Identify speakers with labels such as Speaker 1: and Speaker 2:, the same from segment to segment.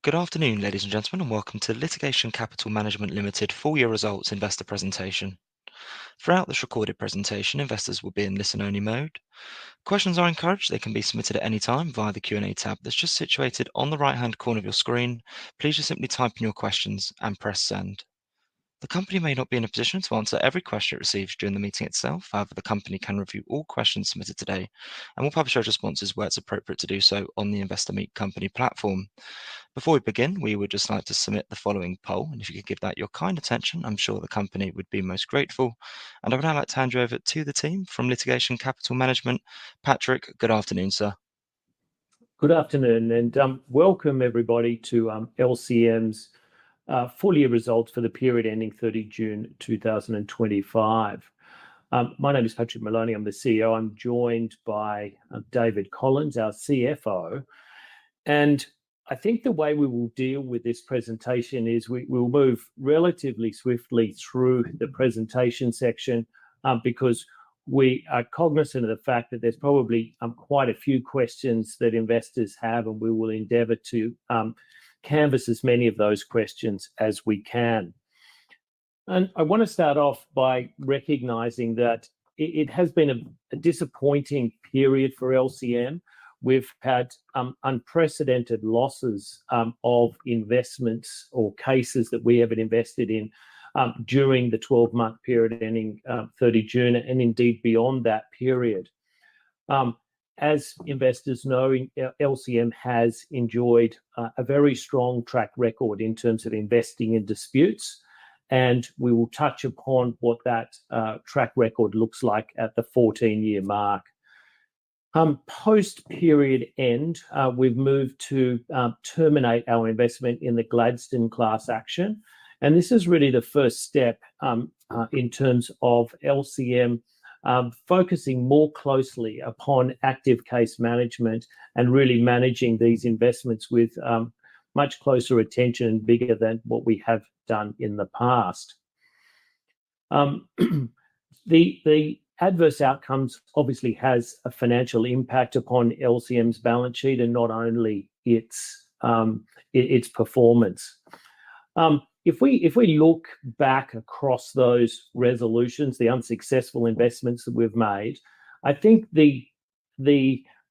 Speaker 1: Good afternoon, ladies and gentlemen, and welcome to Litigation Capital Management Limited full year results investor presentation. Throughout this recorded presentation, investors will be in listen-only mode. Questions are encouraged. They can be submitted at any time via the Q&A tab that's just situated on the right-hand corner of your screen. Please just simply type in your questions and press send. The company may not be in a position to answer every question it receives during the meeting itself. However, the company can review all questions submitted today and will publish those responses where it's appropriate to do so on the Investor Meet Company platform. Before we begin, we would just like to submit the following poll, and if you could give that your kind attention, I'm sure the company would be most grateful. And I would now like to hand you over to the team from Litigation Capital Management. Patrick, good afternoon, sir.
Speaker 2: Good afternoon, and welcome everybody to LCM's full year results for the period ending 30 June 2025. My name is Patrick Maloney. I'm the CEO. I'm joined by David Collins, our CFO. And I think the way we will deal with this presentation is we will move relatively swiftly through the presentation section because we are cognizant of the fact that there's probably quite a few questions that investors have, and we will endeavour to canvass as many of those questions as we can. And I want to start off by recognising that it has been a disappointing period for LCM. We've had unprecedented losses of investments or cases that we haven't invested in during the 12-month period ending 30 June and indeed beyond that period. As investors know, LCM has enjoyed a very strong track record in terms of investing in disputes, and we will touch upon what that track record looks like at the 14-year mark. Post-period end, we've moved to terminate our investment in the Gladstone class action. And this is really the first step in terms of LCM focusing more closely upon active case management and really managing these investments with much closer attention and bigger than what we have done in the past. The adverse outcomes obviously has a financial impact upon LCM's balance sheet and not only its performance. If we look back across those resolutions, the unsuccessful investments that we've made, I think the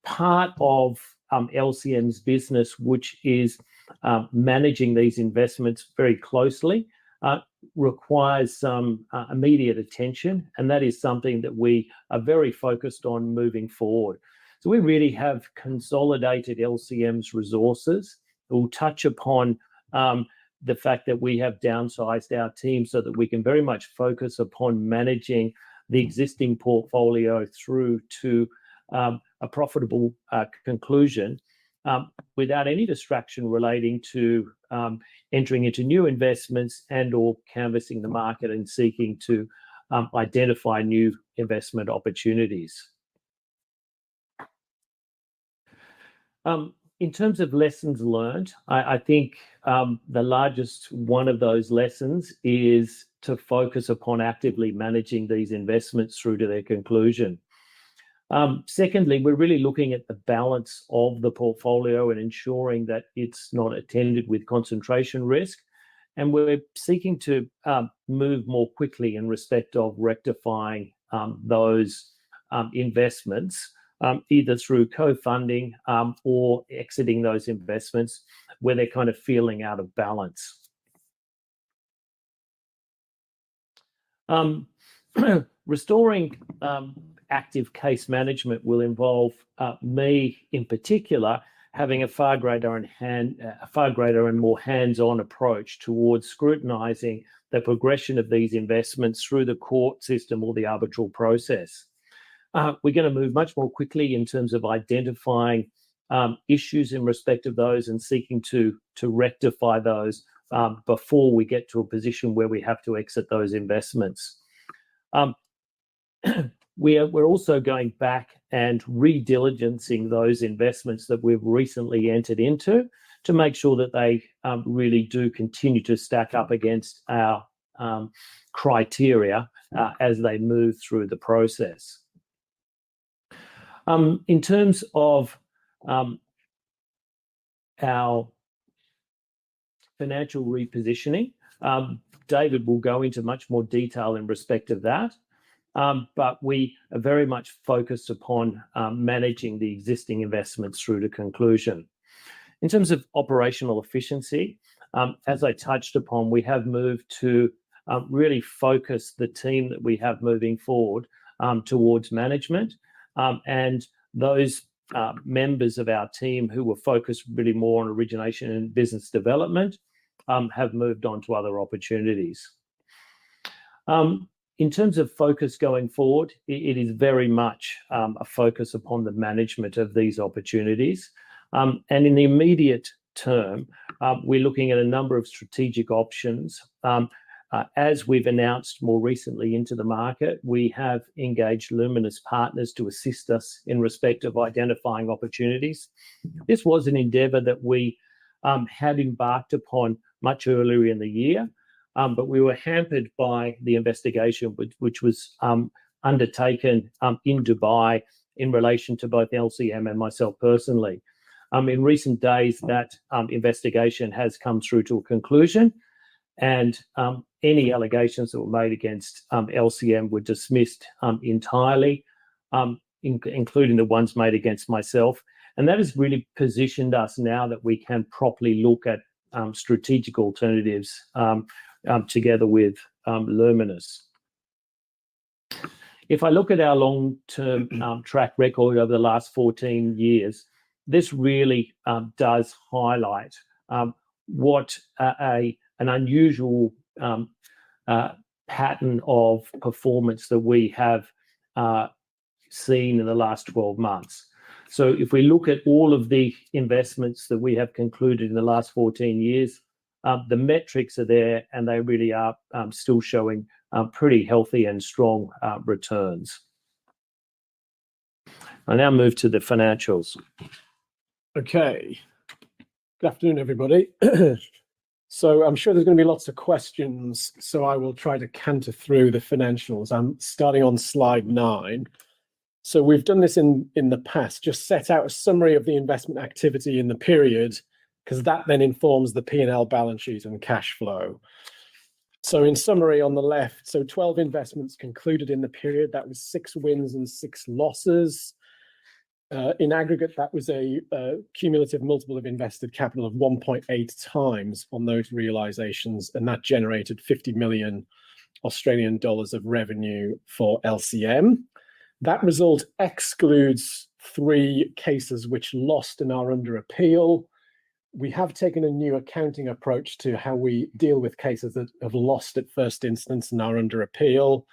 Speaker 2: part of LCM's business which is managing these investments very closely requires some immediate attention, and that is something that we are very focused on moving forward. So we really have consolidated LCM's resources. We'll touch upon the fact that we have downsized our team so that we can very much focus upon managing the existing portfolio through to a profitable conclusion without any distraction relating to entering into new investments and or canvassing the market and seeking to identify new investment opportunities. In terms of lessons learned, I think the largest one of those lessons is to focus upon actively managing these investments through to their conclusion. Secondly, we're really looking at the balance of the portfolio and ensuring that it's not attended with concentration risk. And we're seeking to move more quickly in respect of rectifying those investments, either through co-funding or exiting those investments where they're kind of feeling out of balance. Restoring active case management will involve me in particular having a far greater and more hands-on approach towards scrutinising the progression of these investments through the court system or the arbitral process. We're going to move much more quickly in terms of identifying issues in respect of those and seeking to rectify those before we get to a position where we have to exit those investments. We're also going back and re-diligencing those investments that we've recently entered into to make sure that they really do continue to stack up against our criteria as they move through the process. In terms of our financial repositioning. David will go into much more detail in respect of that. But we are very much focused upon managing the existing investments through to conclusion. In terms of operational efficiency, as I touched upon, we have moved to really focus the team that we have moving forward towards management. And those members of our team who were focused really more on origination and business development have moved on to other opportunities. In terms of focus going forward, it is very much a focus upon the management of these opportunities. And in the immediate term, we're looking at a number of strategic options. As we've announced more recently into the market, we have engaged Luminous Partners to assist us in respect of identifying opportunities. This was an endeavour that we had embarked upon much earlier in the year, but we were hampered by the investigation which was undertaken in Dubai in relation to both LCM and myself personally. In recent days, that investigation has come through to a conclusion, and any allegations that were made against LCM were dismissed entirely, including the ones made against myself. And that has really positioned us now that we can properly look at strategic alternatives together with Luminous. If I look at our long-term track record over the last 14 years, this really does highlight what an unusual pattern of performance that we have seen in the last 12 months. So if we look at all of the investments that we have concluded in the last 14 years, the metrics are there and they really are still showing pretty healthy and strong returns. I now move to the financials.
Speaker 3: Okay. Good afternoon, everybody. So I'm sure there's going to be lots of questions, so I will try to canter through the financials. I'm starting on slide 9. So we've done this in the past, just set out a summary of the investment activity in the period, because that then informs the P&L, balance sheet and cash flow. So in summary on the left, so 12 investments concluded in the period. That was 6 wins and 6 losses. In aggregate, that was a cumulative multiple of invested capital of 1.8 times on those realizations, and that generated 50 million Australian dollars of revenue for LCM. That result excludes 3 cases which lost and are under appeal. We have taken a new accounting approach to how we deal with cases that have lost at first instance and are under appeal.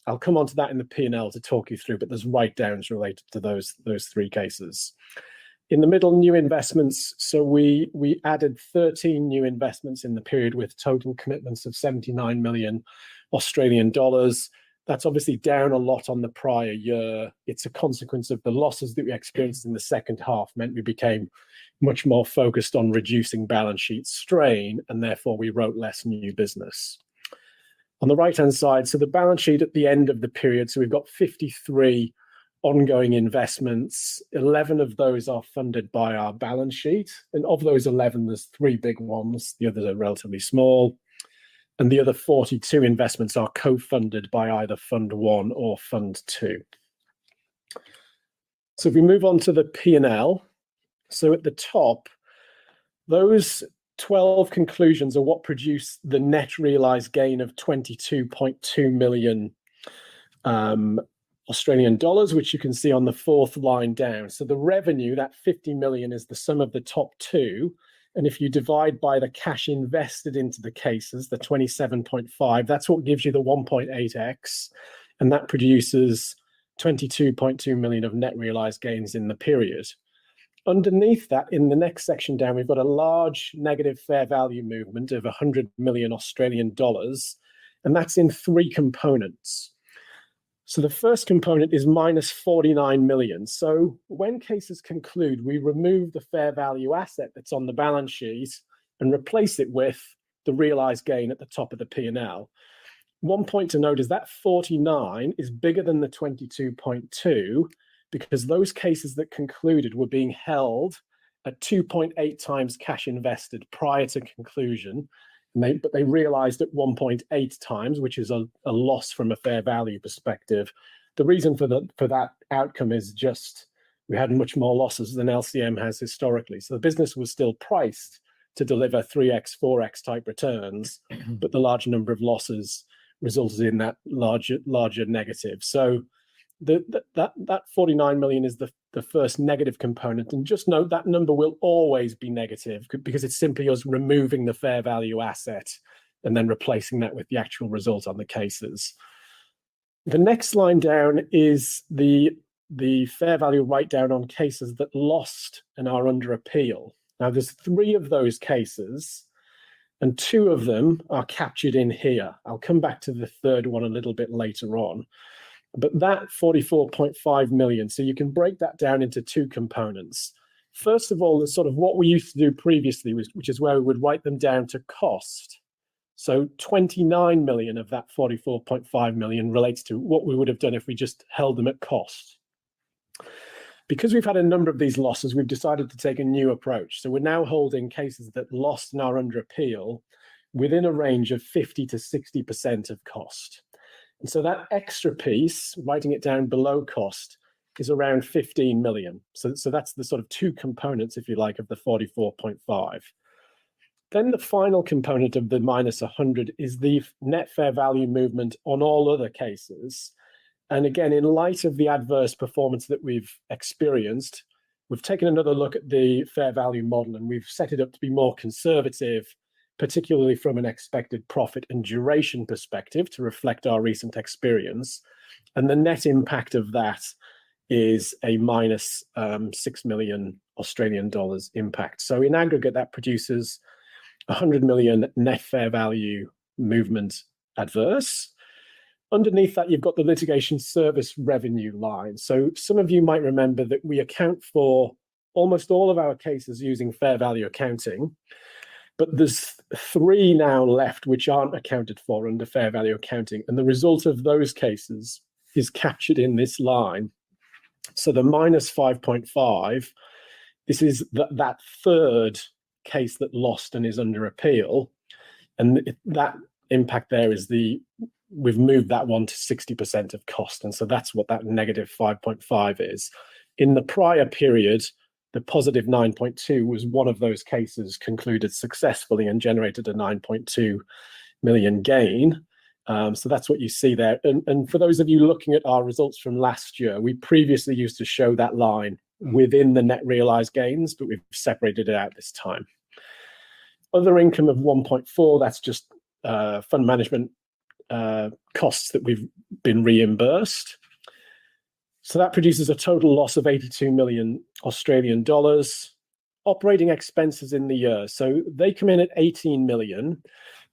Speaker 3: I'll come on to that in the P&L to talk you through, but there's write-downs related to those 3 cases. In the middle, new investments. So we added 13 new investments in the period with total commitments of 79 million Australian dollars. That's obviously down a lot on the prior year. It's a consequence of the losses that we experienced in the second half, meant we became much more focused on reducing balance sheet strain, and therefore we wrote less new business. On the right-hand side, so the balance sheet at the end of the period, so we've got 53 ongoing investments. 11 of those are funded by our balance sheet. And of those 11, there's 3 big ones. The others are relatively small. And the other 42 investments are co-funded by either Fund 1 or Fund 2. So if we move on to the P&L, so at the top, those 12 conclusions are what produced the net realized gain of 22.2 million Australian dollars, which you can see on the 4th line down. So the revenue, that 50 million, is the sum of the top 2. And if you divide by the cash invested into the cases, the 27.5, that's what gives you the 1.8x. And that produces 22.2 million of net realized gains in the period. Underneath that, in the next section down, we've got a large negative fair value movement of 100 million Australian dollars, and that's in 3 components. So the first component is minus 49 million. So when cases conclude, we remove the fair value asset that's on the balance sheet and replace it with the realized gain at the top of the P&L. One point to note is that 49 is bigger than the 22.2, because those cases that concluded were being held at 2.8 times cash invested prior to conclusion, but they realized at 1.8 times, which is a loss from a fair value perspective. The reason for that outcome is just we had much more losses than LCM has historically. So the business was still priced to deliver 3x, 4x type returns, but the large number of losses resulted in that larger negative. So that 49 million is the first negative component. And just note that number will always be negative because it's simply us removing the fair value asset and then replacing that with the actual result on the cases. The next line down is the fair value write down on cases that lost and are under appeal. Now there's 3 of those cases and 2 of them are captured in here. I'll come back to the third one a little bit later on. But that 44.5 million, so you can break that down into 2 components. First of all, the sort of what we used to do previously, which is where we would write them down to cost. So 29 million of that 44.5 million relates to what we would have done if we just held them at cost. Because we've had a number of these losses, we've decided to take a new approach. So we're now holding cases that lost and are under appeal within a range of 50 to 60% of cost. And so that extra piece, writing it down below cost, is around 15 million. So that's the sort of 2 components, if you like, of the 44.5. Then the final component of the minus 100 is the net fair value movement on all other cases. And again, in light of the adverse performance that we've experienced, we've taken another look at the fair value model and we've set it up to be more conservative, particularly from an expected profit and duration perspective to reflect our recent experience. And the net impact of that is a minus 6 million Australian dollars impact. So in aggregate, that produces 100 million net fair value movement adverse. Underneath that, you've got the litigation service revenue line. So some of you might remember that we account for almost all of our cases using fair value accounting, but there's 3 now left which aren't accounted for under fair value accounting. And the result of those cases is captured in this line. So the minus 5.5, this is that third case that lost and is under appeal. And that impact there is we've moved that one to 60% of cost. And so that's what that negative 5.5 is. In the prior period, the positive 9.2 was one of those cases concluded successfully and generated a 9.2 million gain. So that's what you see there. And for those of you looking at our results from last year, we previously used to show that line within the net realized gains, but we've separated it out this time. Other income of 1.4, that's just fund management costs that we've been reimbursed. So that produces a total loss of 82 million Australian dollars. Operating expenses in the year. So they come in at 18 million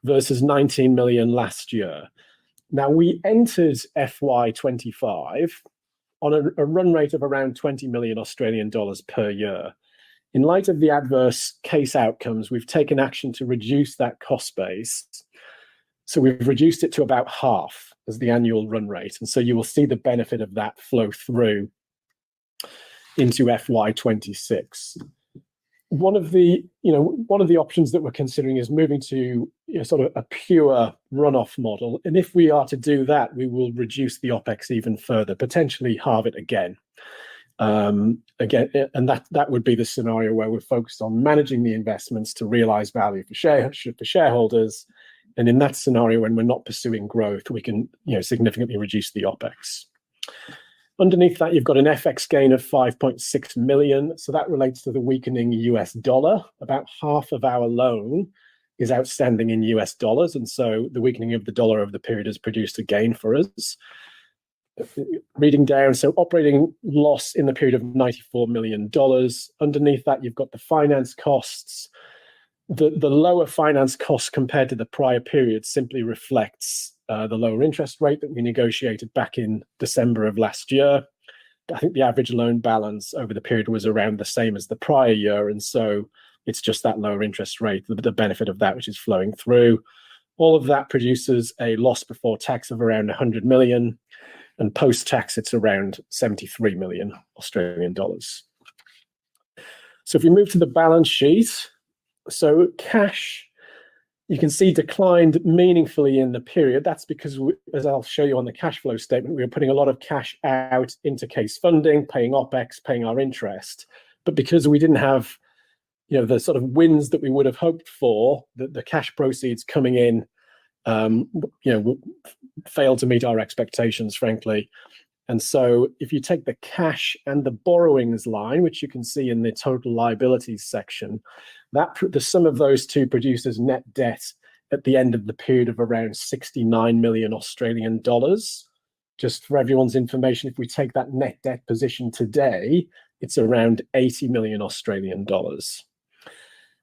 Speaker 3: versus 19 million last year. Now we entered FY25 on a run rate of around 20 million Australian dollars per year. In light of the adverse case outcomes, we've taken action to reduce that cost base. So we've reduced it to about half as the annual run rate. And so you will see the benefit of that flow through into FY26. One of the options that we're considering is moving to sort of a pure runoff model. And if we are to do that, we will reduce the OPEX even further, potentially halve it again. And that would be the scenario where we're focused on managing the investments to realize value for shareholders. And in that scenario, when we're not pursuing growth, we can significantly reduce the OPEX. Underneath that, you've got an FX gain of 5.6 million. So that relates to the weakening US dollar. About half of our loan is outstanding in US dollars. And so the weakening of the dollar over the period has produced a gain for us. Reading down, so operating loss in the period of $94 million. Underneath that, you've got the finance costs. The lower finance costs compared to the prior period simply reflects the lower interest rate that we negotiated back in December of last year. I think the average loan balance over the period was around the same as the prior year. And so it's just that lower interest rate, the benefit of that, which is flowing through. All of that produces a loss before tax of around 100 million. And post-tax, it's around 73 million Australian dollars. So if we move to the balance sheet, so cash, you can see, declined meaningfully in the period. That's because, as I'll show you on the cash flow statement, we were putting a lot of cash out into case funding, paying OPEX, paying our interest. But because we didn't have, the sort of wins that we would have hoped for, the cash proceeds coming in, failed to meet our expectations, frankly. And so if you take the cash and the borrowings line, which you can see in the total liabilities section, the sum of those two produces net debt at the end of the period of around 69 million Australian dollars. Just for everyone's information, if we take that net debt position today, it's around 80 million Australian dollars.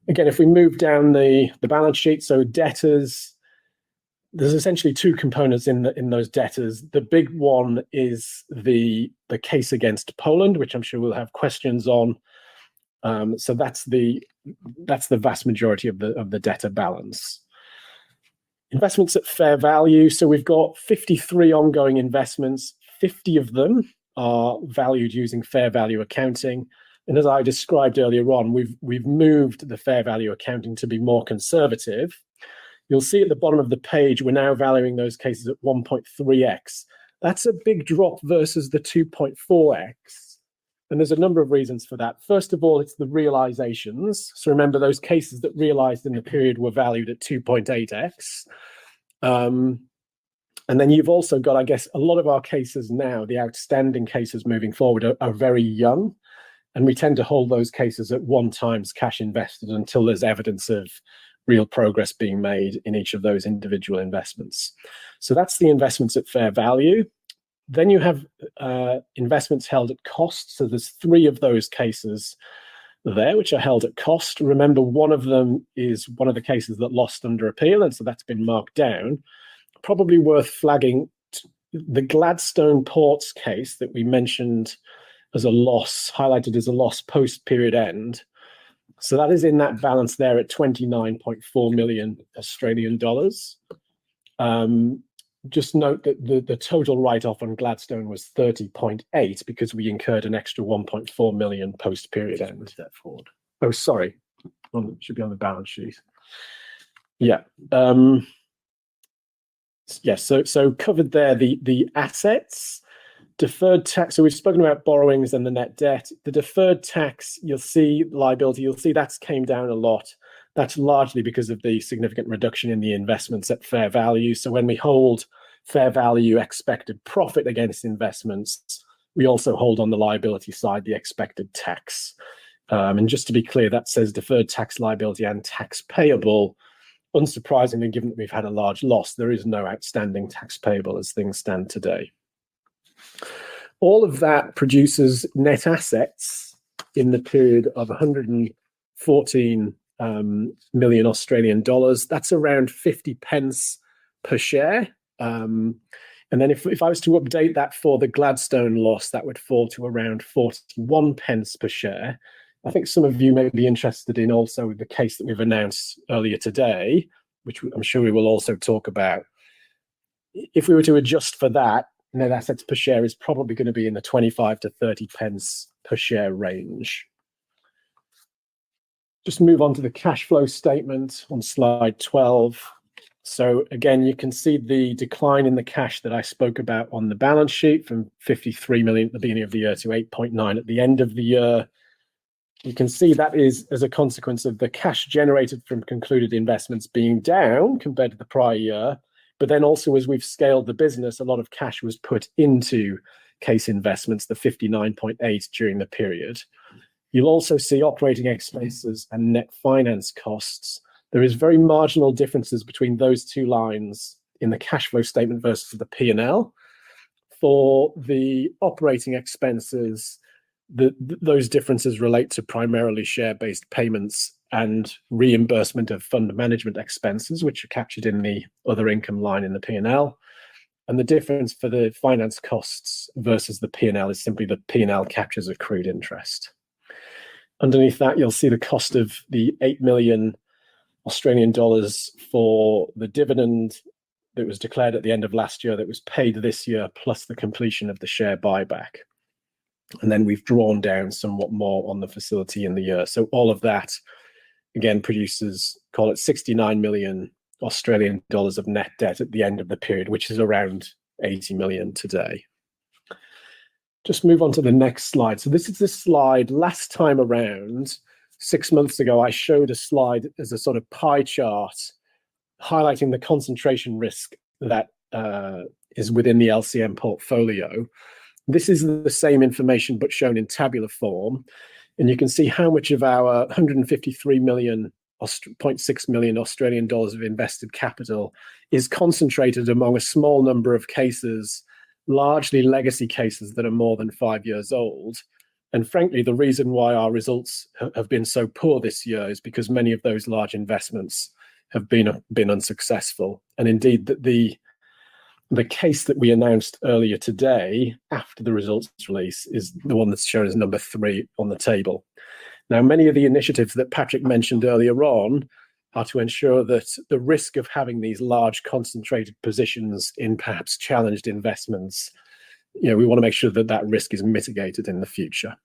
Speaker 3: Again, if we move down the balance sheet, so debtors, there's essentially two components in those debtors. The big one is the case against Poland, which I'm sure we'll have questions on. So that's the vast majority of the debtor balance. Investments at fair value. So we've got 53 ongoing investments. 50 of them are valued using fair value accounting. And as I described earlier on, we've moved the fair value accounting to be more conservative. You'll see at the bottom of the page, we're now valuing those cases at 1.3x. That's a big drop versus the 2.4x. And there's a number of reasons for that. First of all, it's the realizations. So remember, those cases that realized in the period were valued at 2.8x. And then you've also got, I guess, a lot of our cases now, the outstanding cases moving forward are very young. And we tend to hold those cases at 1x cash invested until there's evidence of real progress being made in each of those individual investments. So that's the investments at fair value. Then you have investments held at cost. So there's 3 of those cases there, which are held at cost. Remember, one of them is one of the cases that lost under appeal, and so that's been marked down. Probably worth flagging the Gladstone Ports case that we mentioned as a loss, highlighted as a loss post-period end. So that is in that balance there at 29.4 million Australian dollars. Just note that the total write-off on Gladstone was 30.8 because we incurred an extra 1.4 million post-period end. That forward. Oh, sorry. Should be on the balance sheet. Yeah. So covered there the assets. Deferred tax, so we've spoken about borrowings and the net debt. The deferred tax, you'll see liability, that's came down a lot. That's largely because of the significant reduction in the investments at fair value. So when we hold fair value expected profit against investments, we also hold on the liability side the expected tax. And just to be clear, that says deferred tax liability and tax payable. Unsurprisingly, given that we've had a large loss, there is no outstanding tax payable as things stand today. All of that produces net assets in the period of 114 million Australian dollars. That's around 50 pence per share. And then if I was to update that for the Gladstone loss, that would fall to around 41 pence per share. I think some of you may be interested in also the case that we've announced earlier today, which I'm sure we will also talk about. If we were to adjust for that, net assets per share is probably going to be in the 25 to 30 pence per share range. Just move on to the cash flow statement on slide 12. So again, you can see the decline in the cash that I spoke about on the balance sheet from 53 million at the beginning of the year to 8.9 at the end of the year. You can see that is as a consequence of the cash generated from concluded investments being down compared to the prior year. But then also, as we've scaled the business, a lot of cash was put into case investments, the 59.8 during the period. You'll also see operating expenses and net finance costs. There is very marginal differences between those two lines in the cash flow statement versus the P&L. For the operating expenses, those differences relate to primarily share-based payments and reimbursement of fund management expenses, which are captured in the other income line in the P&L. And the difference for the finance costs versus the P&L is simply the P&L captures accrued interest. Underneath that, you'll see the cost of the 8 million Australian dollars for the dividend that was declared at the end of last year that was paid this year, plus the completion of the share buyback. And then we've drawn down somewhat more on the facility in the year. So all of that, again, produces, call it 69 million Australian dollars of net debt at the end of the period, which is around 80 million today. Just move on to the next slide. So this is the slide last time around, 6 months ago, I showed a slide as a sort of pie chart highlighting the concentration risk that is within the LCM portfolio. This is the same information, but shown in tabular form. And you can see how much of our 153 million, 0.6 million Australian dollars of invested capital is concentrated among a small number of cases, largely legacy cases that are more than 5 years old. And frankly, the reason why our results have been so poor this year is because many of those large investments have been unsuccessful. And indeed, the case that we announced earlier today, after the results release, is the one that's shown as number 3 on the table. Now, many of the initiatives that Patrick mentioned earlier on are to ensure that the risk of having these large concentrated positions in perhaps challenged investments, we want to make sure that that risk is mitigated in the future.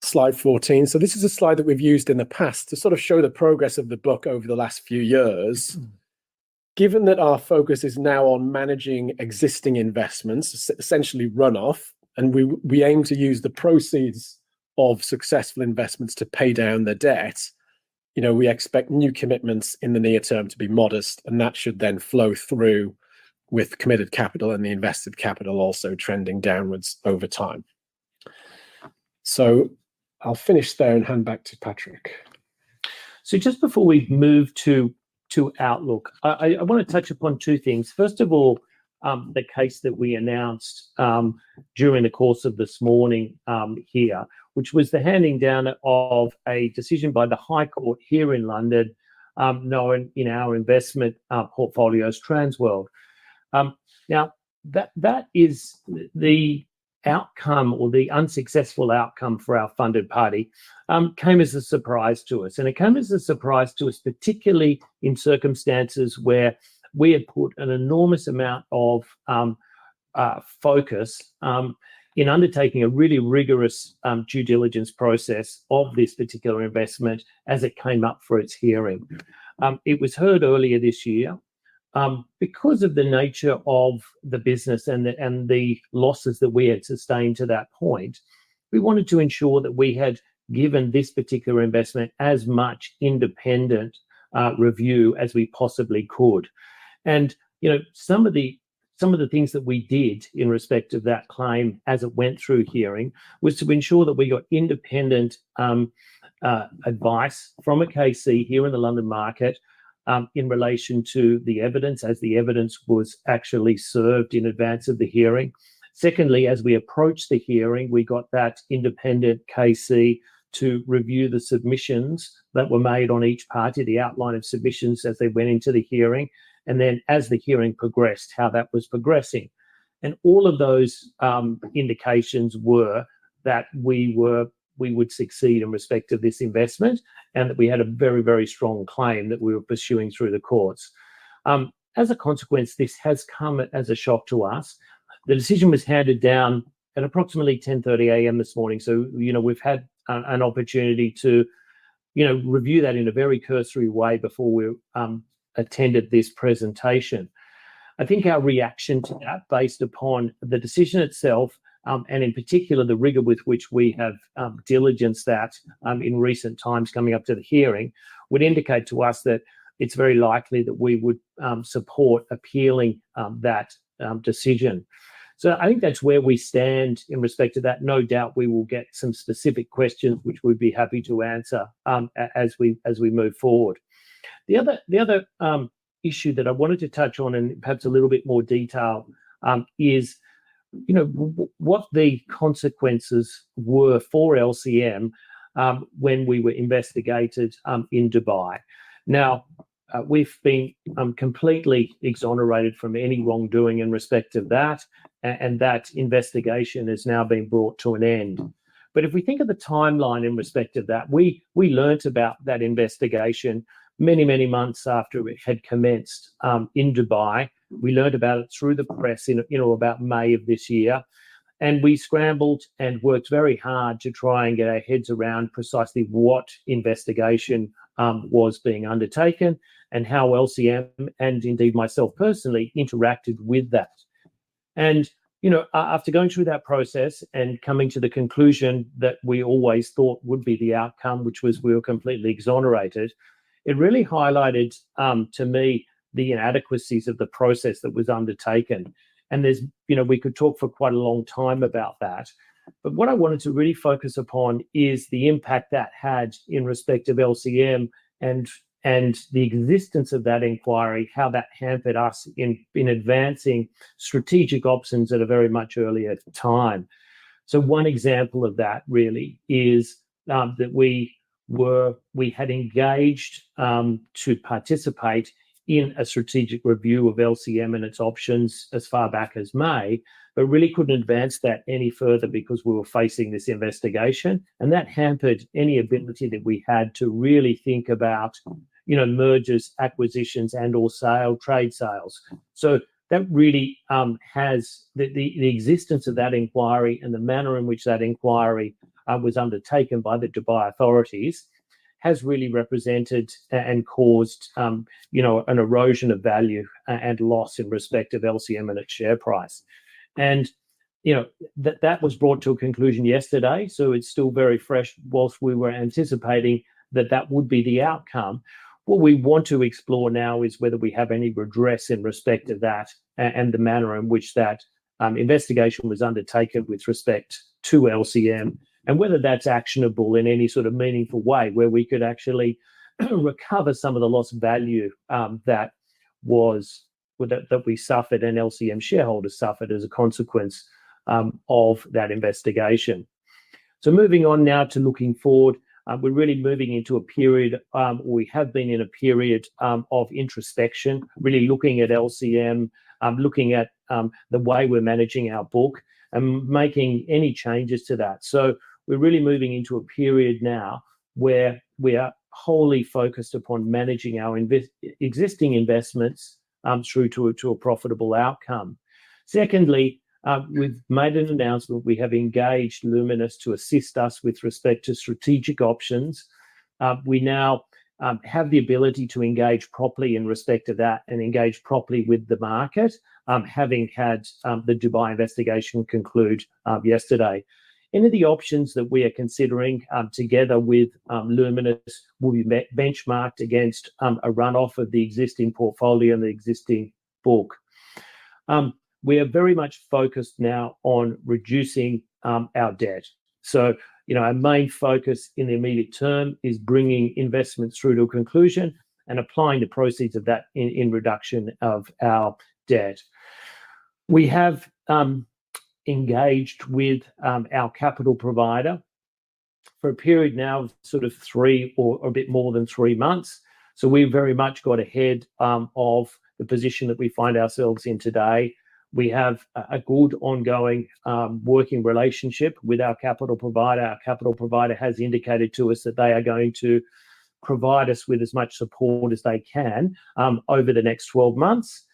Speaker 3: Slide 14. So this is a slide that we've used in the past to sort of show the progress of the book over the last few years. Given that our focus is now on managing existing investments, essentially runoff, and we aim to use the proceeds of successful investments to pay down the debt, we expect new commitments in the near term to be modest, and that should then flow through with committed capital and the invested capital also trending downwards over time. So I'll finish there and hand back to Patrick.
Speaker 2: So just before we move to Outlook, I want to touch upon 2 things. First of all, the case that we announced during the course of this morning here, which was the handing down of a decision by the High Court here in London, known in our investment portfolios, Transworld. Now, that is the outcome, or the unsuccessful outcome for our funded party, came as a surprise to us. And it came as a surprise to us, particularly in circumstances where we had put an enormous amount of focus in undertaking a really rigorous due diligence process of this particular investment as it came up for its hearing. It was heard earlier this year. Because of the nature of the business and the losses that we had sustained to that point, we wanted to ensure that we had given this particular investment as much independent review as we possibly could. And some of the things that we did in respect of that claim as it went through hearing was to ensure that we got independent advice from a KC here in the London market in relation to the evidence, as the evidence was actually served in advance of the hearing. Secondly, as we approached the hearing, we got that independent KC to review the submissions that were made on each party, the outline of submissions as they went into the hearing, and then as the hearing progressed, how that was progressing. And all of those indications were that we would succeed in respect of this investment, and that we had a very, very strong claim that we were pursuing through the courts. As a consequence, this has come as a shock to us. The decision was handed down at approximately 10:30 a.m. this morning. So, we've had an opportunity to, review that in a very cursory way before we attended this presentation. I think our reaction to that, based upon the decision itself, and in particular the rigor with which we have diligenced that in recent times coming up to the hearing, would indicate to us that it's very likely that we would support appealing that decision. So I think that's where we stand in respect to that. No doubt we will get some specific questions which we'd be happy to answer as we move forward. The other issue that I wanted to touch on, and perhaps a little bit more detail, is what the consequences were for LCM when we were investigated in Dubai. Now, we've been completely exonerated from any wrongdoing in respect of that, and that investigation has now been brought to an end. But if we think of the timeline in respect of that, we learnt about that investigation many, many months after it had commenced in Dubai. We learned about it through the press in about May of this year. And we scrambled and worked very hard to try and get our heads around precisely what investigation was being undertaken and how LCM and indeed myself personally interacted with that. And, after going through that process and coming to the conclusion that we always thought would be the outcome, which was we were completely exonerated, it really highlighted to me the inadequacies of the process that was undertaken. And we could talk for quite a long time about that. But what I wanted to really focus upon is the impact that had in respect of LCM and the existence of that inquiry, how that hampered us in advancing strategic options at a very much earlier time. So one example of that really is that we had engaged to participate in a strategic review of LCM and its options as far back as May, but really couldn't advance that any further because we were facing this investigation. And that hampered any ability that we had to really think about, mergers, acquisitions, and or trade sales. So that really has the existence of that inquiry and the manner in which that inquiry was undertaken by the Dubai authorities has really represented and caused, an erosion of value and loss in respect of LCM and its share price. And, that was brought to a conclusion yesterday. So it's still very fresh whilst we were anticipating that would be the outcome. What we want to explore now is whether we have any redress in respect of that and the manner in which that investigation was undertaken with respect to LCM, and whether that's actionable in any sort of meaningful way where we could actually recover some of the lost value that we suffered and LCM shareholders suffered as a consequence of that investigation. So moving on now to looking forward, we're really moving into a period, we have been in a period of introspection, really looking at LCM, looking at the way we're managing our book and making any changes to that. So we're really moving into a period now where we are wholly focused upon managing our existing investments through to a profitable outcome. Secondly, we've made an announcement. We have engaged Luminous to assist us with respect to strategic options. We now have the ability to engage properly in respect of that and engage properly with the market, having had the Dubai investigation conclude yesterday. Any of the options that we are considering together with Luminous will be benchmarked against a runoff of the existing portfolio and the existing book. We are very much focused now on reducing our debt. So, our main focus in the immediate term is bringing investments through to a conclusion and applying the proceeds of that in reduction of our debt. We have engaged with our capital provider for a period now of sort of 3 or a bit more than 3 months. So we very much got ahead of the position that we find ourselves in today. We have a good ongoing working relationship with our capital provider. Our capital provider has indicated to us that they are going to provide us with as much support as they can over the next 12 months.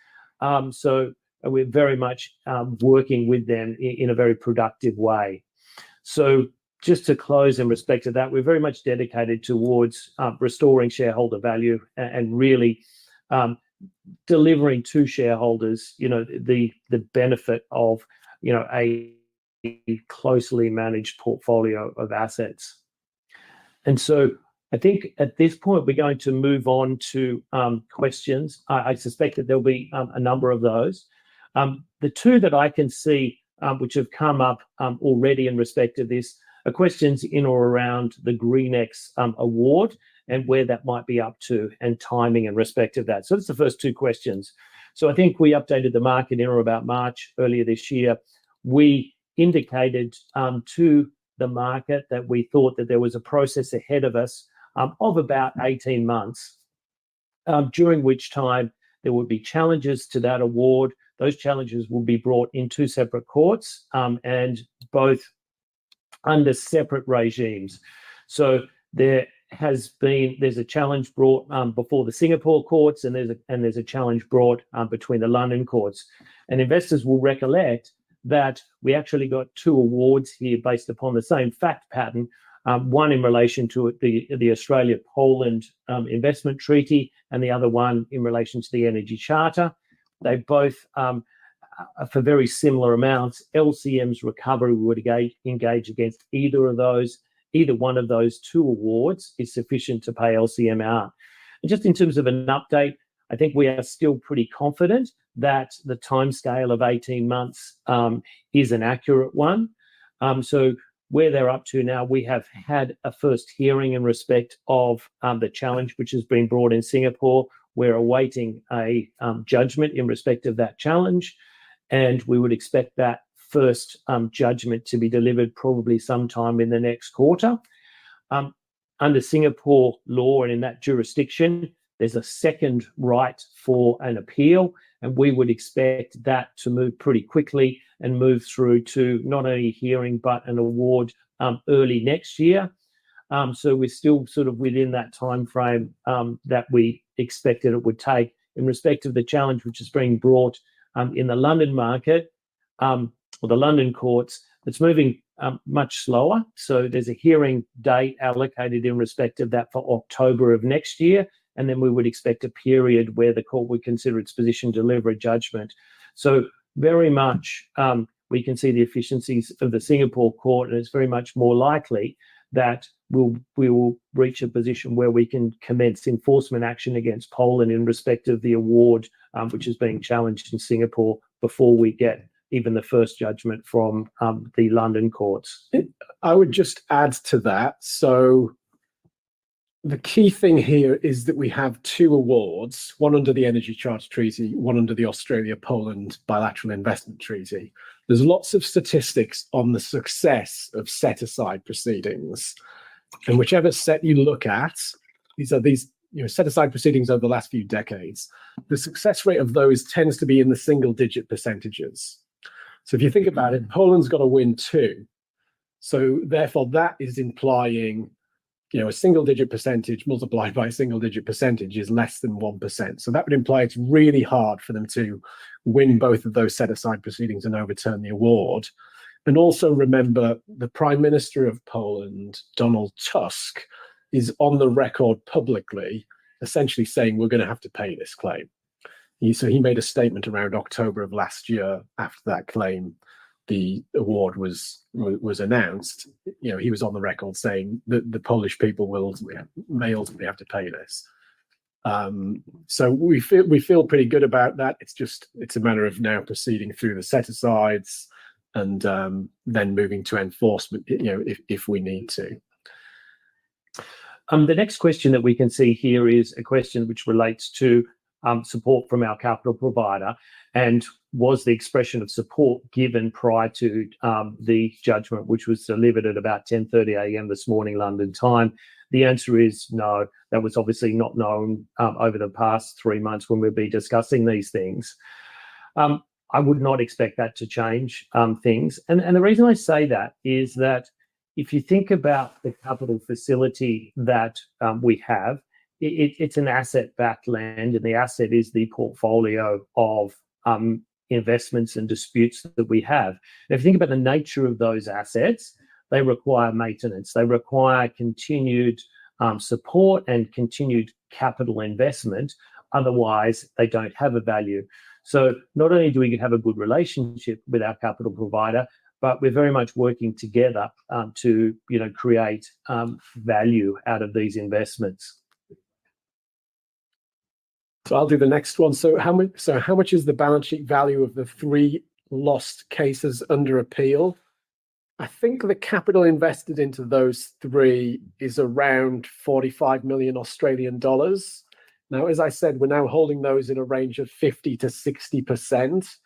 Speaker 2: So we're very much working with them in a very productive way. So just to close in respect to that, we're very much dedicated towards restoring shareholder value and really delivering to shareholders, the benefit of, a closely managed portfolio of assets. And so I think at this point, we're going to move on to questions. I suspect that there'll be a number of those. The two that I can see which have come up already in respect of this are questions in or around the GreenX award and where that might be up to and timing in respect of that. So that's the first two questions. So I think we updated the market in or about March earlier this year. We indicated to the market that we thought that there was a process ahead of us of about 18 months, during which time there would be challenges to that award. Those challenges will be brought in 2 separate courts and both under separate regimes. So there's a challenge brought before the Singapore courts, and there's a challenge brought between the London courts. And investors will recollect that we actually got 2 awards here based upon the same fact pattern, one in relation to the Australia-Poland investment treaty, and the other one in relation to the Energy Charter. They both, for very similar amounts, LCM's recovery would engage against either of those. Either one of those 2 awards is sufficient to pay LCM out. And just in terms of an update, I think we are still pretty confident that the timescale of 18 months is an accurate one. So where they're up to now, we have had a first hearing in respect of the challenge which has been brought in Singapore. We're awaiting a judgment in respect of that challenge, and we would expect that first judgment to be delivered probably sometime in the next quarter. Under Singapore law and in that jurisdiction, there's a second right for an appeal, and we would expect that to move pretty quickly and move through to not only hearing but an award early next year. So we're still sort of within that time frame that we expected it would take. In respect of the challenge which is being brought in the London market, or the London courts, it's moving much slower. So there's a hearing date allocated in respect of that for October of next year. And then we would expect a period where the court would consider its position to deliver a judgment. So very much we can see the efficiencies of the Singapore court, and it's very much more likely that we will reach a position where we can commence enforcement action against Poland in respect of the award which is being challenged in Singapore before we get even the first judgment from the London courts.
Speaker 3: I would just add to that. So the key thing here is that we have 2 awards, one under the Energy Charter Treaty, one under the Australia-Poland Bilateral Investment Treaty. There's lots of statistics on the success of set-aside proceedings. And whichever set you look at, these set-aside proceedings over the last few decades, the success rate of those tends to be in the single-digit percentages. So if you think about it, Poland's got to win 2. So therefore, that is implying a single-digit percentage multiplied by a single-digit percentage is less than 1%. So that would imply it's really hard for them to win both of those set-aside proceedings and overturn the award. And also remember, the Prime Minister of Poland, Donald Tusk, is on the record publicly, essentially saying we're going to have to pay this claim. So he made a statement around October of last year after that claim, the award was announced. He was on the record saying that the Polish people may ultimately have to pay this. So we feel pretty good about that. It's a matter of now proceeding through the set-asides and then moving to enforcement, if we need to.
Speaker 2: The next question that we can see here is a question which relates to support from our capital provider, and was the expression of support given prior to the judgment, which was delivered at about 10:30 a.m. this morning, London time? The answer is no. That was obviously not known over the past 3 months when we'll be discussing these things. I would not expect that to change things. And the reason I say that is that if you think about the capital facility that we have, it's an asset-backed lend, and the asset is the portfolio of investments and disputes that we have. And if you think about the nature of those assets, they require maintenance. They require continued support and continued capital investment. Otherwise, they don't have a value. So not only do we have a good relationship with our capital provider, but we're very much working together to create value out of these investments.
Speaker 3: So I'll do the next one. So how much is the balance sheet value of the 3 lost cases under appeal? I think the capital invested into those 3 is around 45 million Australian dollars. Now, as I said, we're now holding those in a range of 50 to 60%.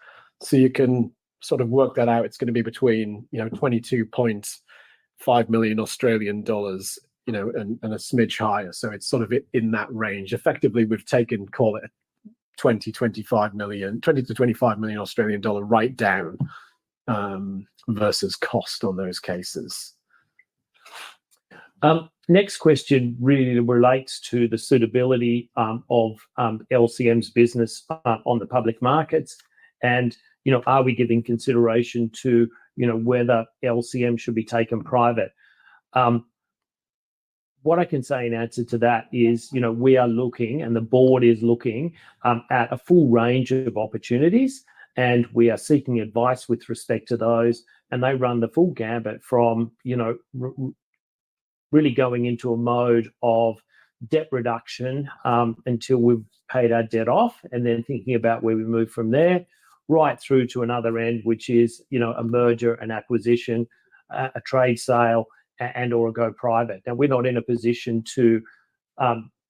Speaker 3: So you can sort of work that out. It's going to be between 22.5 million Australian dollars, and a smidge higher. So it's sort of in that range. Effectively, we've taken, call it 20 to 25 million Australian dollar write down versus cost on those cases.
Speaker 2: Next question really relates to the suitability of LCM's business on the public markets. And are we giving consideration to, whether LCM should be taken private? What I can say in answer to that is, we are looking, and the board is looking at a full range of opportunities, and we are seeking advice with respect to those. And they run the full gambit from, really going into a mode of debt reduction until we've paid our debt off, and then thinking about where we move from there, right through to another end, which is, a merger, an acquisition, a trade sale, and or a go private. Now, we're not in a position to,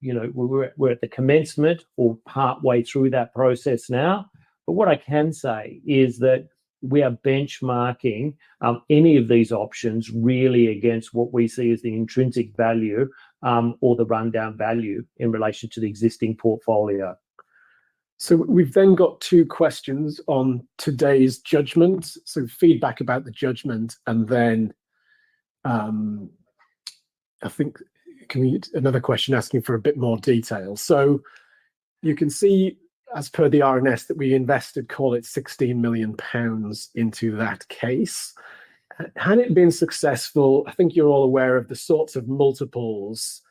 Speaker 2: we're at the commencement or part way through that process now. But what I can say is that we are benchmarking any of these options really against what we see as the intrinsic value or the rundown value in relation to the existing portfolio.
Speaker 3: So we've then got two questions on today's judgment. So feedback about the judgment, and then I think another question asking for a bit more detail. So you can see, as per the RNS, that we invested, call it £16 million into that case. Had it been successful, I think you're all aware of the sorts of multiples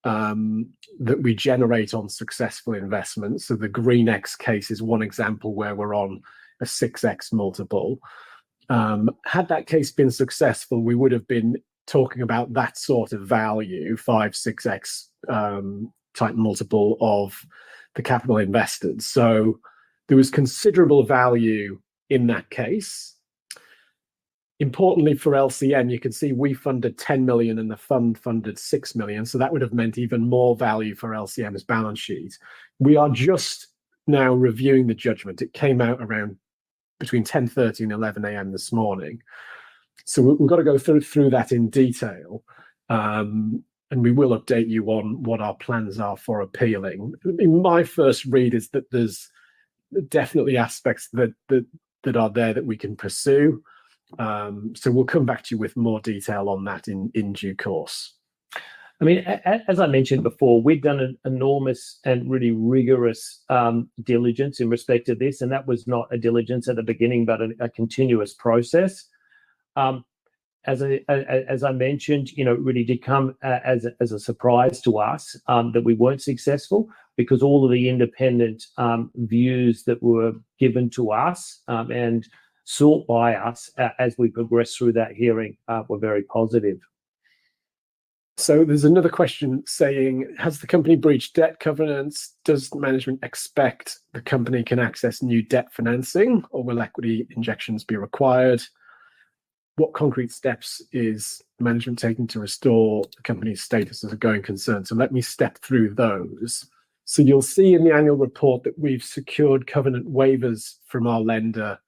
Speaker 3: that we generate on successful investments. So the GreenX case is one example where we're on a 6x multiple. Had that case been successful, we would have been talking about that sort of value, 5-6x type multiple of the capital invested. So there was considerable value in that case. Importantly for LCM, you can see we funded 10 million and the fund funded 6 million. So that would have meant even more value for LCM's balance sheet. We are just now reviewing the judgment. It came out around between 10:30 and 11 a.m. this morning. So we've got to go through that in detail. And we will update you on what our plans are for appealing. My first read is that there's definitely aspects that are there that we can pursue. So we'll come back to you with more detail on that in due course.
Speaker 2: I mean, as I mentioned before, we've done an enormous and really rigorous diligence in respect to this, and that was not a diligence at the beginning, but a continuous process. As I mentioned, it really did come as a surprise to us that we weren't successful, because all of the independent views that were given to us and sought by us as we progressed through that hearing were very positive.
Speaker 3: So there's another question saying, has the company breached debt covenants? Does management expect the company can access new debt financing, or will equity injections be required? What concrete steps is management taking to restore the company's status as a going concern? So let me step through those. So you'll see in the annual report that we've secured covenant waivers from our lender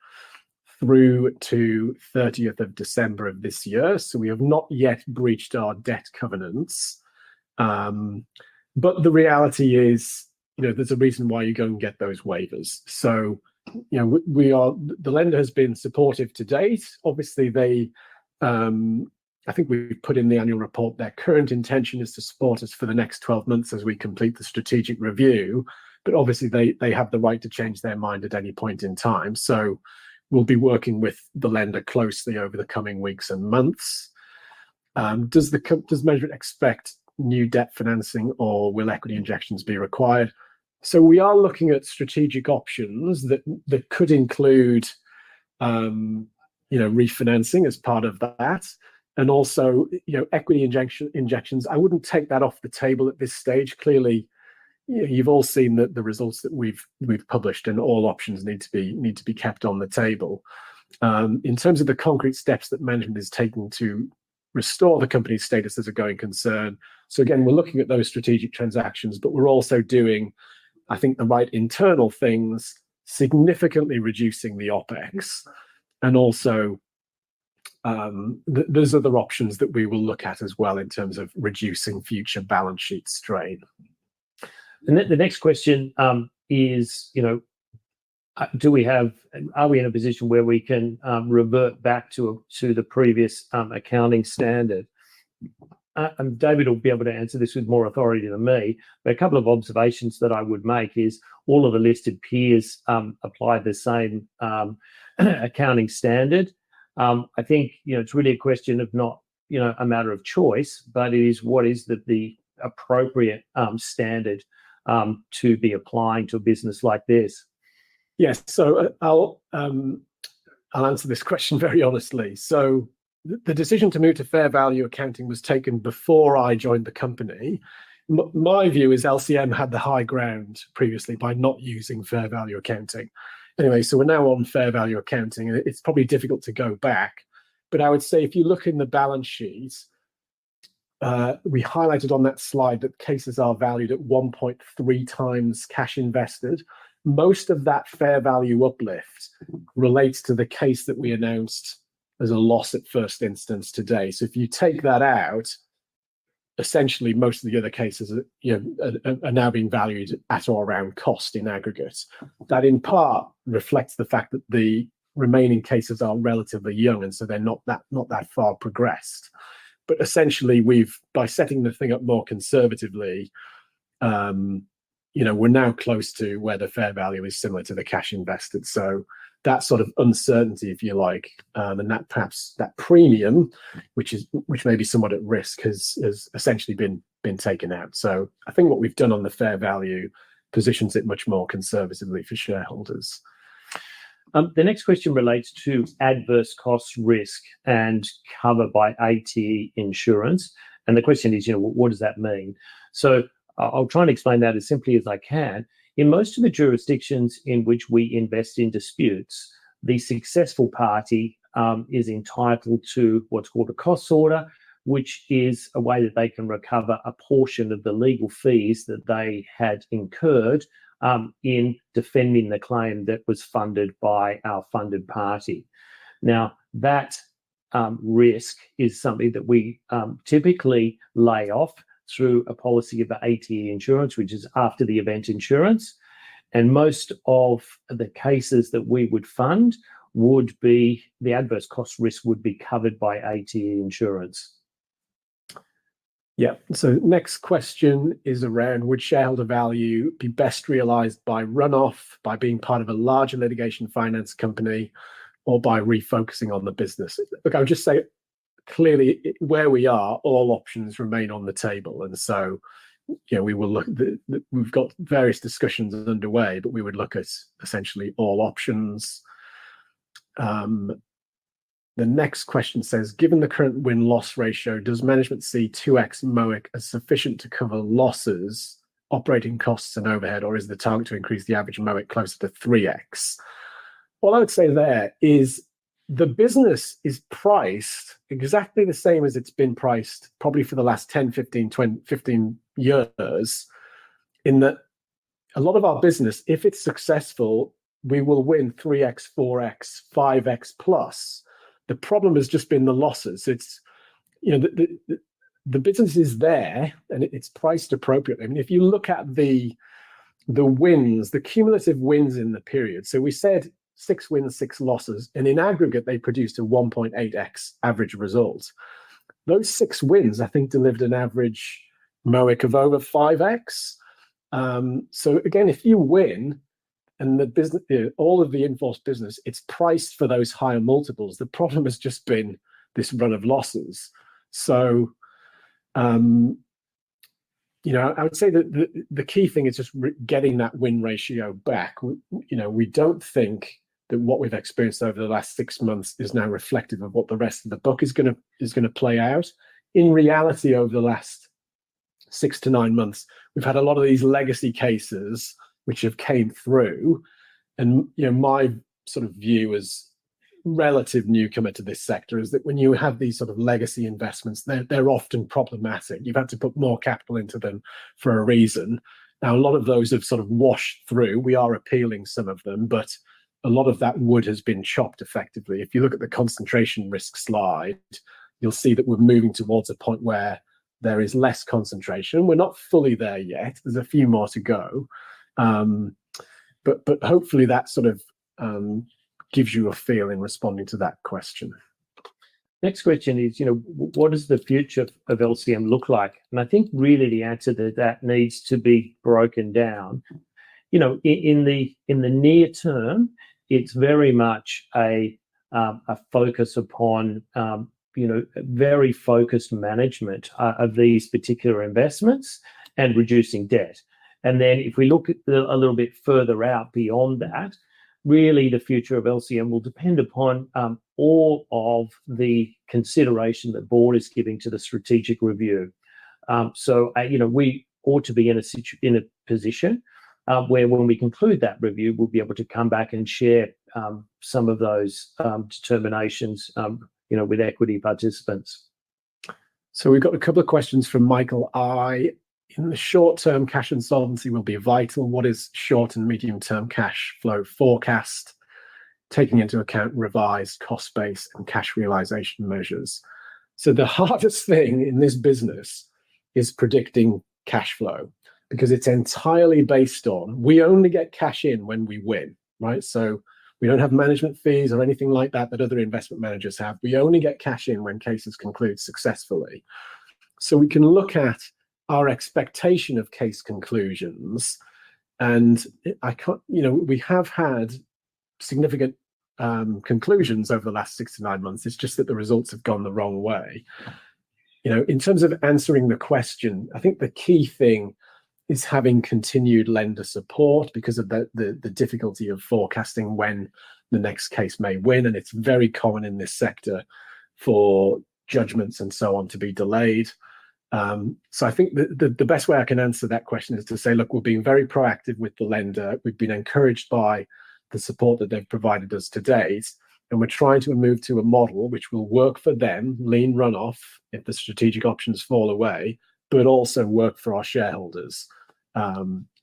Speaker 3: through to 30th of December of this year. So we have not yet breached our debt covenants. But the reality is, there's a reason why you go and get those waivers. So, the lender has been supportive to date. Obviously, I think we've put in the annual report, their current intention is to support us for the next 12 months as we complete the strategic review. But obviously, they have the right to change their mind at any point in time. So we'll be working with the lender closely over the coming weeks and months. Does management expect new debt financing, or will equity injections be required? So we are looking at strategic options that could include, refinancing as part of that, and also, equity injections. I wouldn't take that off the table at this stage. Clearly, you've all seen the results that we've published, and all options need to be kept on the table. In terms of the concrete steps that management is taking to restore the company's status as a going concern. So again, we're looking at those strategic transactions, but we're also doing, I think, the right internal things, significantly reducing the OPEX, and also there's other options that we will look at as well in terms of reducing future balance sheet strain.
Speaker 2: And the next question is, are we in a position where we can revert back to the previous accounting standard? and David will be able to answer this with more authority than me, but a couple of observations that I would make is all of the listed peers apply the same accounting standard. I think, it's really a question of not, a matter of choice, but it is what is the appropriate standard to be applying to a business like this.
Speaker 3: Yes, so I'll answer this question very honestly. So the decision to move to fair value accounting was taken before I joined the company. My view is LCM had the high ground previously by not using fair value accounting. Anyway, so we're now on fair value accounting, and it's probably difficult to go back. But I would say if you look in the balance sheet, we highlighted on that slide that cases are valued at 1.3 times cash invested. Most of that fair value uplift relates to the case that we announced as a loss at first instance today. So if you take that out, essentially most of the other cases are now being valued at or around cost in aggregate. That in part reflects the fact that the remaining cases are relatively young, and so they're not that far progressed. But essentially, by setting the thing up more conservatively, we're now close to where the fair value is similar to the cash invested. So that sort of uncertainty, if you like, and that perhaps that premium, which may be somewhat at risk, has essentially been taken out. So I think what we've done on the fair value positions it much more conservatively for shareholders.
Speaker 2: The next question relates to adverse cost risk and cover by ATE insurance. And the question is, what does that mean? So I'll try and explain that as simply as I can. In most of the jurisdictions in which we invest in disputes, the successful party is entitled to what's called a costs order, which is a way that they can recover a portion of the legal fees that they had incurred in defending the claim that was funded by our funded party. Now, that risk is something that we typically lay off through a policy of ATE insurance, which is after the event insurance. And most of the cases that we would fund would be, the adverse cost risk would be covered by ATE insurance.
Speaker 3: Yeah, so next question is around, would shareholder value be best realized by runoff, by being part of a larger litigation finance company, or by refocusing on the business? Look, I would just say clearly where we are, all options remain on the table. And so, we will look, we've got various discussions underway, but we would look at essentially all options. The next question says, given the current win-loss ratio, does management see 2x MOIC as sufficient to cover losses, operating costs and overhead, or is the target to increase the average MOIC closer to 3x? All I would say there is the business is priced exactly the same as it's been priced probably for the last 10, 15, 20, 15 years, in that a lot of our business, if it's successful, we will win 3x, 4x, 5x plus. The problem has just been the losses. It's, the business is there and it's priced appropriately. I mean, if you look at the wins, the cumulative wins in the period, so we said 6 wins, 6 losses, and in aggregate, they produced a 1.8x average result. Those 6 wins, I think, delivered an average MOIC of over 5x. So again, if you win, and the business, all of the in-force business, it's priced for those higher multiples. The problem has just been this run of losses. So, I would say that the key thing is just getting that win ratio back. We don't think that what we've experienced over the last 6 months is now reflective of what the rest of the book is going to play out. In reality, over the last 6 to 9 months, we've had a lot of these legacy cases which have came through, and my sort of view as relative newcomer to this sector is that when you have these sort of legacy investments, they're often problematic. You've had to put more capital into them for a reason. Now, a lot of those have sort of washed through. We are appealing some of them, but a lot of that wood has been chopped effectively. If you look at the concentration risk slide, you'll see that we're moving towards a point where there is less concentration. We're not fully there yet. There's a few more to go. But hopefully that sort of gives you a feel in responding to that question.
Speaker 2: Next question is, what does the future of LCM look like? And I think really the answer to that needs to be broken down. In the near term, it's very much a focus upon very focused management of these particular investments and reducing debt. And then if we look at a little bit further out beyond that, really the future of LCM will depend upon all of the consideration that board is giving to the strategic review. We ought to be in a position where when we conclude that review, we'll be able to come back and share some of those determinations with equity participants.
Speaker 3: So we've got a couple of questions from Michael I. In the short term, cash and solvency will be vital. What is short and medium term cash flow forecast, taking into account revised cost base and cash realization measures? So the hardest thing in this business is predicting cash flow, because it's entirely based on, we only get cash in when we win, right? So we don't have management fees or anything like that other investment managers have. We only get cash in when cases conclude successfully. So we can look at our expectation of case conclusions, and we have had significant conclusions over the last 6 to 9 months. It's just that the results have gone the wrong way. In terms of answering the question, I think the key thing is having continued lender support because of the difficulty of forecasting when the next case may win, and it's very common in this sector for judgments and so on to be delayed. So I think the best way I can answer that question is to say, look, we're being very proactive with the lender. We've been encouraged by the support that they've provided us to date, and we're trying to move to a model which will work for them, lean runoff if the strategic options fall away, but also work for our shareholders.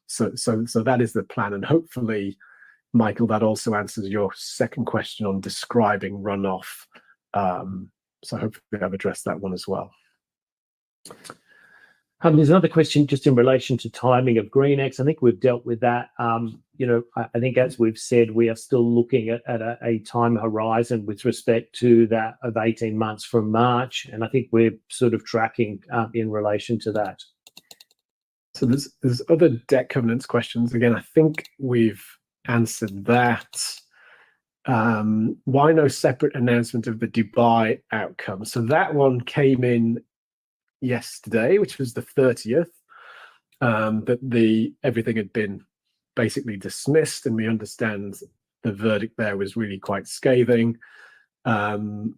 Speaker 3: So that is the plan, and hopefully, Michael, that also answers your second question on describing runoff. So hopefully I've addressed that one as well.
Speaker 2: There's another question just in relation to timing of GreenX. I think we've dealt with that. I think as we've said, we are still looking at a time horizon with respect to that of 18 months from March, and I think we're sort of tracking in relation to that.
Speaker 3: So there's other debt covenants questions. Again, I think we've answered that. Why no separate announcement of the Dubai outcome? So that one came in yesterday, which was the 30th, that everything had been basically dismissed, and we understand the verdict there was really quite scathing. Because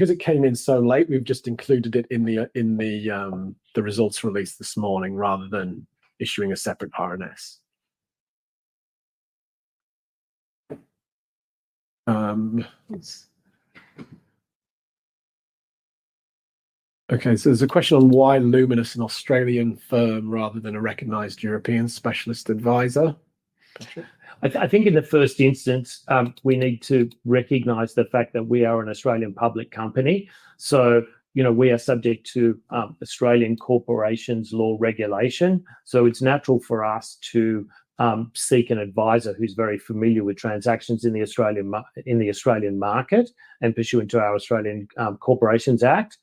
Speaker 3: it came in so late, we've just included it in the results release this morning rather than issuing a separate RNS. Okay, so there's a question on why Luminous, an Australian firm, rather than a recognised European specialist advisor.
Speaker 2: I think in the first instance, we need to recognise the fact that we are an Australian public company. So, we are subject to Australian corporations law regulation. So it's natural for us to seek an advisor who's very familiar with transactions in the Australian market and pursuant to our Australian Corporations Act.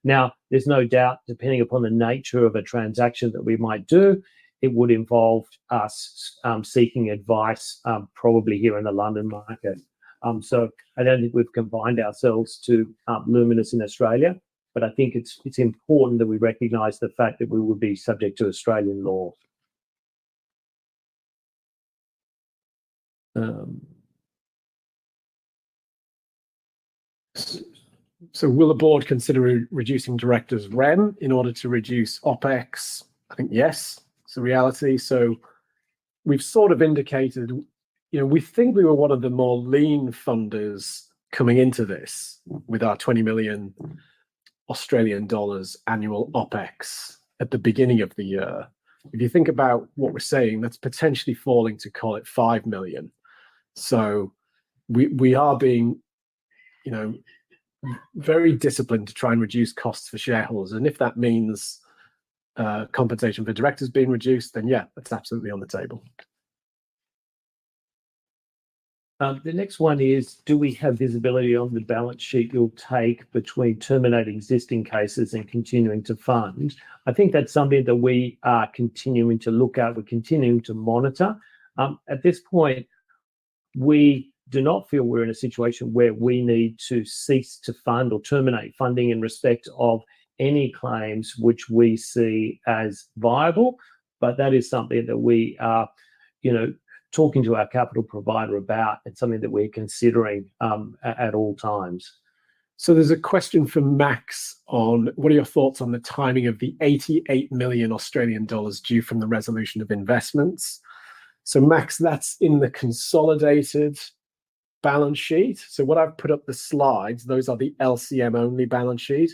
Speaker 2: Now, there's no doubt, depending upon the nature of a transaction that we might do, it would involve us seeking advice, probably here in the London market. So I don't think we've combined ourselves to Luminous in Australia, but I think it's important that we recognise the fact that we would be subject to Australian law.
Speaker 3: So will the board consider reducing directors' REM in order to reduce OPEX? I think yes, it's the reality. So we've sort of indicated, we think we were one of the more lean funders coming into this with our 20 million Australian dollars annual OPEX at the beginning of the year. If you think about what we're saying, that's potentially falling to, call it, 5 million. So we are being, very disciplined to try and reduce costs for shareholders. And if that means compensation for directors being reduced, then yeah, that's absolutely on the table.
Speaker 2: The next one is, do we have visibility on the balance sheet you'll take between terminating existing cases and continuing to fund? I think that's something that we are continuing to look at. We're continuing to monitor. At this point, we do not feel we're in a situation where we need to cease to fund or terminate funding in respect of any claims which we see as viable, but that is something that we are, talking to our capital provider about, and something that we're considering at all times.
Speaker 3: So there's a question from Max on what are your thoughts on the timing of the 88 million Australian dollars due from the resolution of investments? So Max, that's in the consolidated balance sheet. So what I've put up the slides, those are the LCM only balance sheet.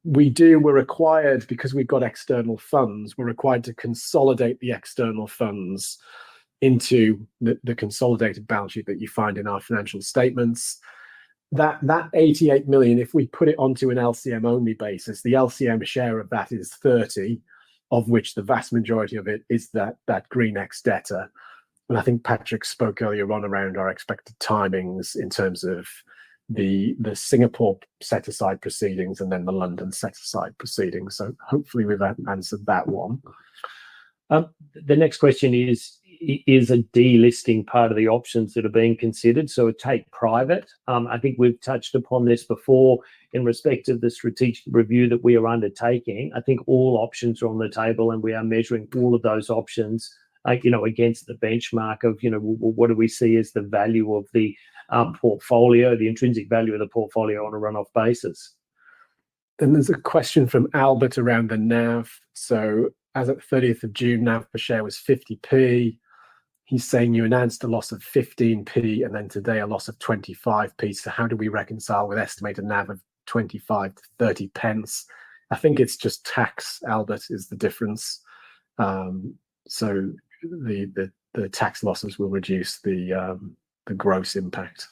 Speaker 3: We're required, because we've got external funds, we're required to consolidate the external funds into the consolidated balance sheet that you find in our financial statements. That 88 million, if we put it onto an LCM only basis, the LCM share of that is 30, of which the vast majority of it is that Green X debtor. And I think Patrick spoke earlier on around our expected timings in terms of the Singapore set-aside proceedings and then the London set-aside proceedings. So hopefully we've answered that one.
Speaker 2: The next question is a delisting part of the options that are being considered? So a take private. I think we've touched upon this before in respect of the strategic review that we are undertaking. I think all options are on the table, and we are measuring all of those options, against the benchmark of, what do we see as the value of the portfolio, the intrinsic value of the portfolio on a run-off basis.
Speaker 3: Then there's a question from Albert around the NAV. So as at 30th of June, NAV per share was 50p. He's saying you announced a loss of 15p and then today a loss of 25p. So how do we reconcile with estimated NAV of 25 to 30 pence? I think it's just tax, Albert, is the difference. So the tax losses will reduce the gross impact.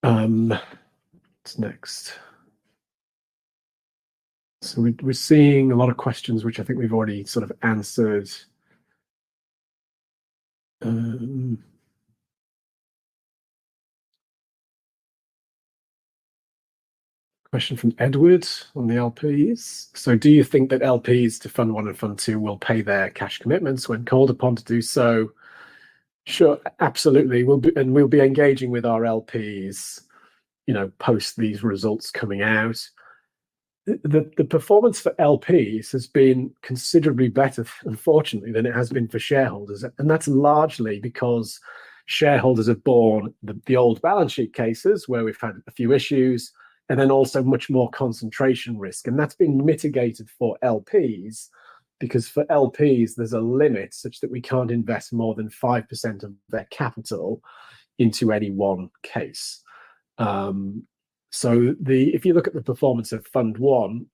Speaker 3: What's next? So we're seeing a lot of questions which I think we've already sort of answered. Question from Edward on the LPs. So do you think that LPs to Fund 1 and Fund 2 will pay their cash commitments when called upon to do so? Sure, absolutely. We'll be engaging with our LPs, post these results coming out. The performance for LPs has been considerably better, unfortunately, than it has been for shareholders. And that's largely because shareholders have borne the old balance sheet cases where we've had a few issues, and then also much more concentration risk. And that's been mitigated for LPs, because for LPs, there's a limit such that we can't invest more than 5% of their capital into any one case. So if you look at the performance of Fund 1,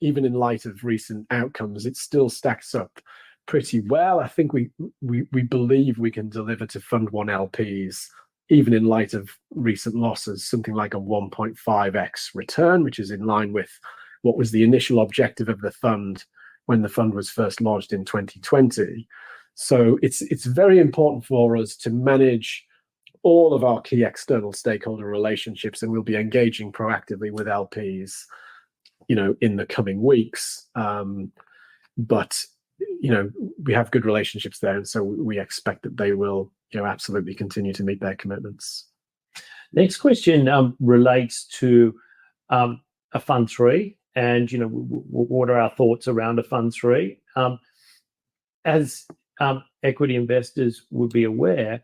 Speaker 3: even in light of recent outcomes, it still stacks up pretty well. I think we believe we can deliver to Fund 1 LPs, even in light of recent losses, something like a 1.5x return, which is in line with what was the initial objective of the fund when the fund was first launched in 2020. So it's very important for us to manage all of our key external stakeholder relationships, and we'll be engaging proactively with LPs, in the coming weeks. But we have good relationships there, and so we expect that they will, absolutely continue to meet their commitments.
Speaker 2: Next question relates to a Fund 3, and what are our thoughts around a Fund 3? As equity investors would be aware,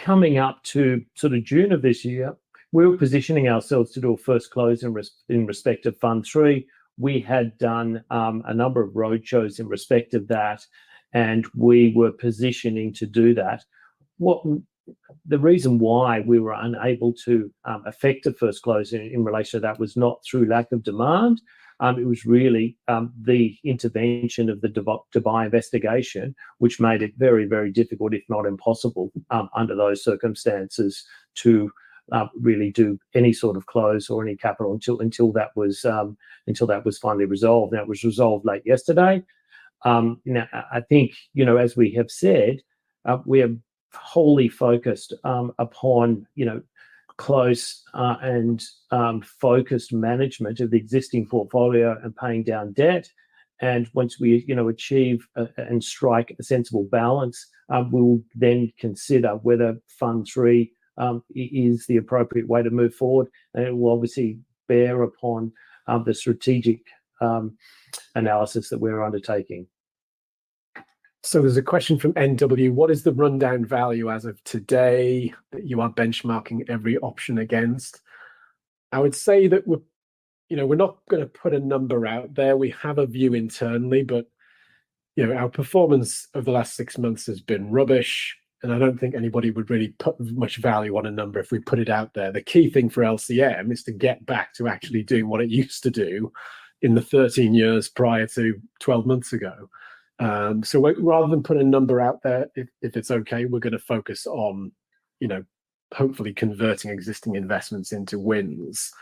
Speaker 2: coming up to sort of June of this year, we were positioning ourselves to do a first close in respect of Fund 3. We had done a number of roadshows in respect of that, and we were positioning to do that. The reason why we were unable to effect a first close in relation to that was not through lack of demand. It was really the intervention of the Dubai investigation, which made it very, very difficult, if not impossible, under those circumstances, to really do any sort of close or any capital until that was finally resolved. Now, it was resolved late yesterday. Now, I think, as we have said, we are wholly focused upon, close and focused management of the existing portfolio and paying down debt. And once we, achieve and strike a sensible balance, we'll then consider whether Fund 3 is the appropriate way to move forward. And it will obviously bear upon the strategic analysis that we're undertaking.
Speaker 3: So there's a question from NW. What is the rundown value as of today that you are benchmarking every option against? I would say that we're not going to put a number out there. We have a view internally, but our performance over the last 6 months has been rubbish, and I don't think anybody would really put much value on a number if we put it out there. The key thing for LCM is to get back to actually doing what it used to do in the 13 years prior to 12 months ago. So rather than put a number out there, if it's okay, we're going to focus on, hopefully converting existing investments into wins,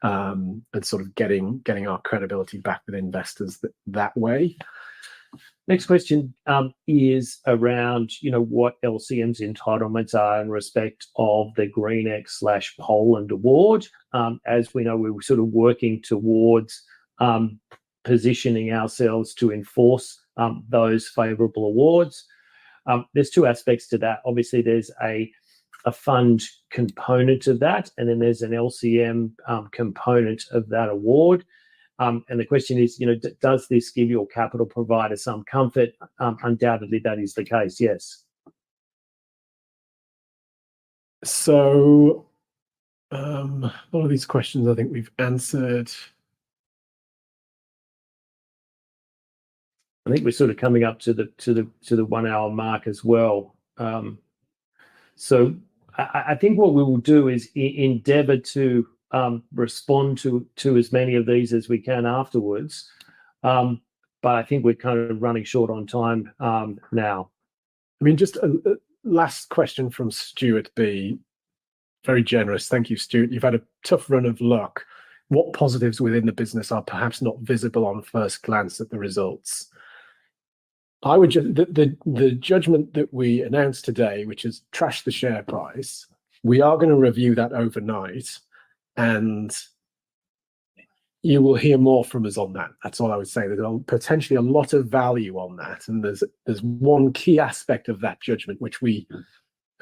Speaker 3: and sort of getting our credibility back with investors that way.
Speaker 2: Next question is around, what LCM's entitlements are in respect of the GreenX/Poland award. As we know, we were sort of working towards positioning ourselves to enforce those favourable awards. There's two aspects to that. Obviously, there's a fund component of that, and then there's an LCM component of that award. And the question is, does this give your capital provider some comfort? Undoubtedly, that is the case, yes.
Speaker 3: So a lot of these questions I think we've answered.
Speaker 2: I think we're sort of coming up to the 1 hour mark as well. So I think what we will do is endeavour to respond to as many of these as we can afterwards. But I think we're kind of running short on time now.
Speaker 3: I mean, just a last question from Stuart B. Very generous. Thank you, Stuart. You've had a tough run of luck. What positives within the business are perhaps not visible on first glance at the results? I would just the judgment that we announced today, which is trash the share price, we are going to review that overnight, and you will hear more from us on that. That's all I would say. There's potentially a lot of value on that, and there's one key aspect of that judgment which we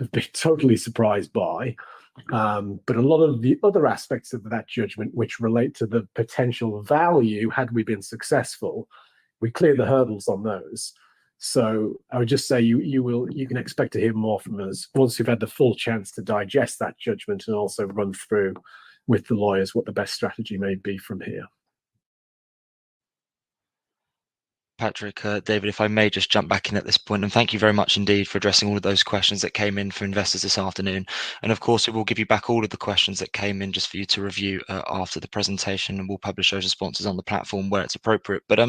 Speaker 3: have been totally surprised by. But a lot of the other aspects of that judgment, which relate to the potential value had we been successful, we cleared the hurdles on those. So I would just say you can expect to hear more from us once you've had the full chance to digest that judgment and also run through with the lawyers what the best strategy may be from here.
Speaker 1: Patrick, David, if I may just jump back in at this point, and thank you very much indeed for addressing all of those questions that came in for investors this afternoon. And of course, we will give you back all of the questions that came in just for you to review after the presentation, and we'll publish those responses on the platform where it's appropriate. But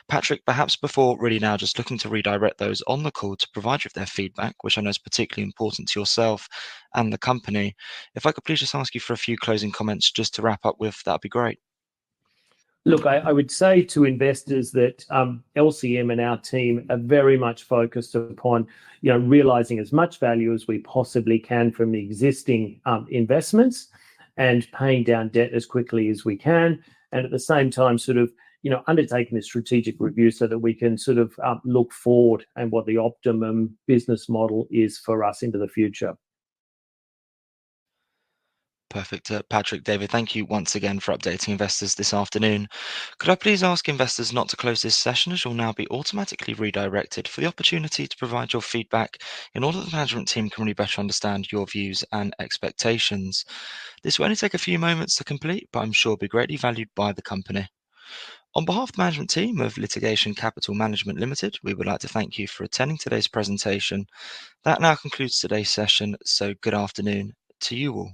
Speaker 1: Patrick, perhaps before really now just looking to redirect those on the call to provide you with their feedback, which I know is particularly important to yourself and the company, if I could please just ask you for a few closing comments just to wrap up with, that'd be great.
Speaker 2: Look, I would say to investors that LCM and our team are very much focused upon, realising as much value as we possibly can from the existing investments and paying down debt as quickly as we can, and at the same time sort of, undertaking a strategic review so that we can sort of look forward and what the optimum business model is for us into the future.
Speaker 1: Perfect. Patrick, David, thank you once again for updating investors this afternoon. Could I please ask investors not to close this session, as you'll now be automatically redirected for the opportunity to provide your feedback in order that the management team can really better understand your views and expectations. This will only take a few moments to complete, but I'm sure will be greatly valued by the company. On behalf of the management team of Litigation Capital Management Limited, we would like to thank you for attending today's presentation. That now concludes today's session, so good afternoon to you all.